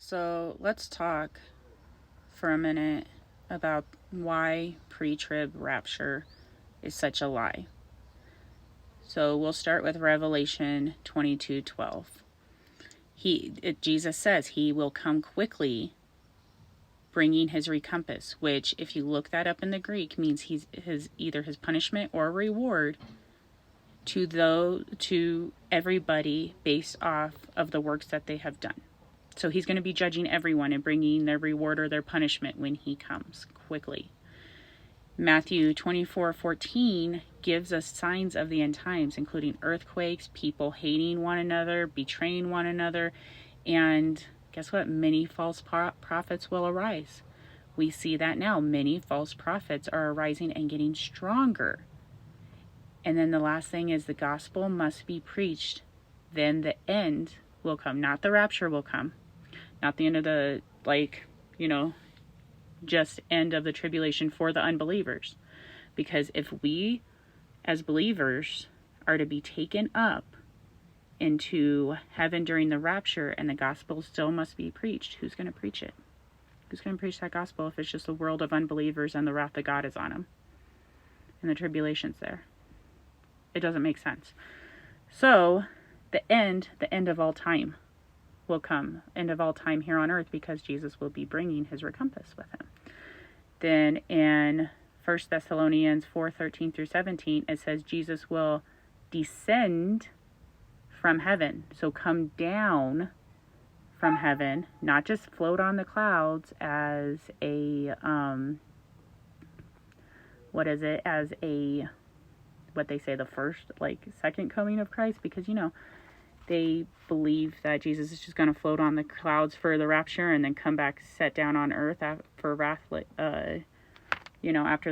So let's talk for a minute about why pre-trib rapture is such a lie. So we'll start with Revelation 22:12. Jesus says he will come quickly, bringing his recompense, which, if you look that up in the Greek, means either his punishment or reward to everybody based off of the works that they have done. So he's going to be judging everyone and bringing their reward or their punishment when he comes quickly. Matthew 24:14 gives us signs of the end times, including earthquakes, people hating one another, betraying one another, and guess what? Many false prophets will arise. We see that now. Many false prophets are arising and getting stronger. And then the last thing is the gospel must be preached. Then the end will come. Not the rapture will come. Not the end of the, just end of the tribulation for the unbelievers. Because if we, as believers, are to be taken up into heaven during the rapture and the gospel still must be preached, who's going to preach it? Who's going to preach that gospel if it's just a world of unbelievers and the wrath of God is on them? And the tribulation's there. It doesn't make sense. So, the end of all time will come. End of all time here on earth, because Jesus will be bringing his recompense with him. Then in 1 Thessalonians 4:13 through 17, it says Jesus will descend from heaven. So come down from heaven, not just float on the clouds as what they say, the first, second coming of Christ, because, they believe that Jesus is just going to float on the clouds for the rapture and then come back, set down on earth for wrath, after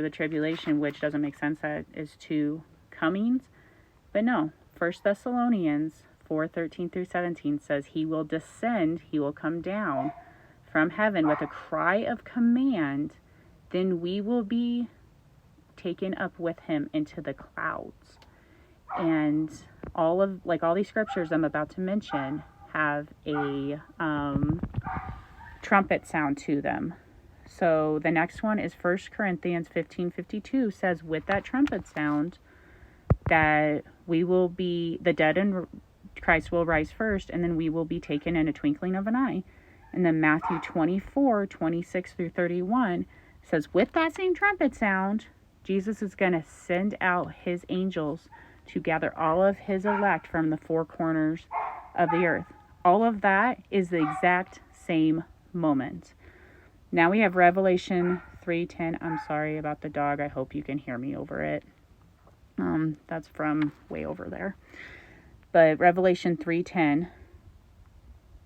the tribulation, which doesn't make sense. That is two comings. But no, 1 Thessalonians 4:13 through 17 says he will descend, he will come down from heaven with a cry of command, then we will be taken up with him into the clouds. And all these scriptures I'm about to mention have a trumpet sound to them. So the next one is 1 Corinthians 15:52 says, with that trumpet sound, that the dead in Christ will rise first, and then we will be taken in a twinkling of an eye. And then Matthew 24:26 through 31 says, with that same trumpet sound, Jesus is going to send out his angels to gather all of his elect from the four corners of the earth. All of that is the exact same moment. Now we have Revelation 3:10. I'm sorry about the dog. I hope you can hear me over it. That's from way over there. But Revelation 3:10,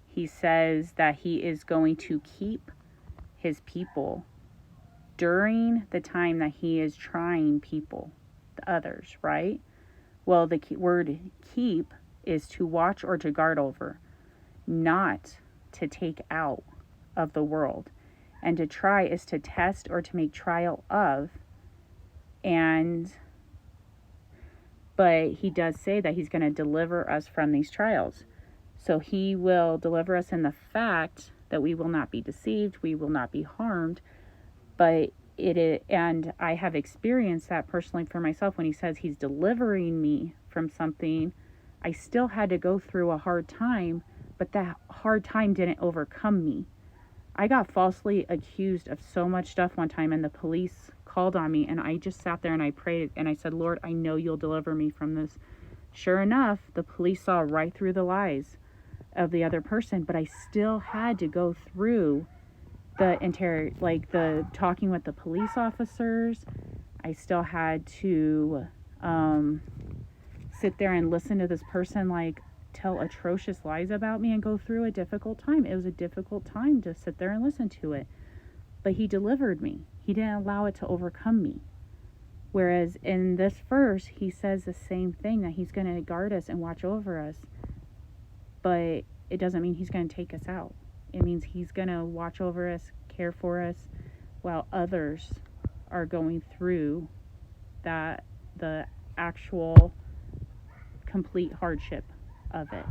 he says that he is going to keep his people during the time that he is trying people, the others, right? Well, the word keep is to watch or to guard over, not to take out of the world. And to try is to test or to make trial of. But he does say that he's going to deliver us from these trials. So he will deliver us in the fact that we will not be deceived, we will not be harmed. But and I have experienced that personally for myself. When he says he's delivering me from something, I still had to go through a hard time, but that hard time didn't overcome me. I got falsely accused of so much stuff one time, and the police called on me, and I just sat there and I prayed and I said, Lord, I know you'll deliver me from this. Sure enough, the police saw right through the lies of the other person, but I still had to go through the talking with the police officers. I still had to sit there and listen to this person tell atrocious lies about me and go through a difficult time. It was a difficult time to sit there and listen to it. But he delivered me. He didn't allow it to overcome me. Whereas in this verse, he says the same thing, that he's going to guard us and watch over us. But it doesn't mean he's going to take us out. It means he's going to watch over us, care for us, while others are going through the actual complete hardship of it.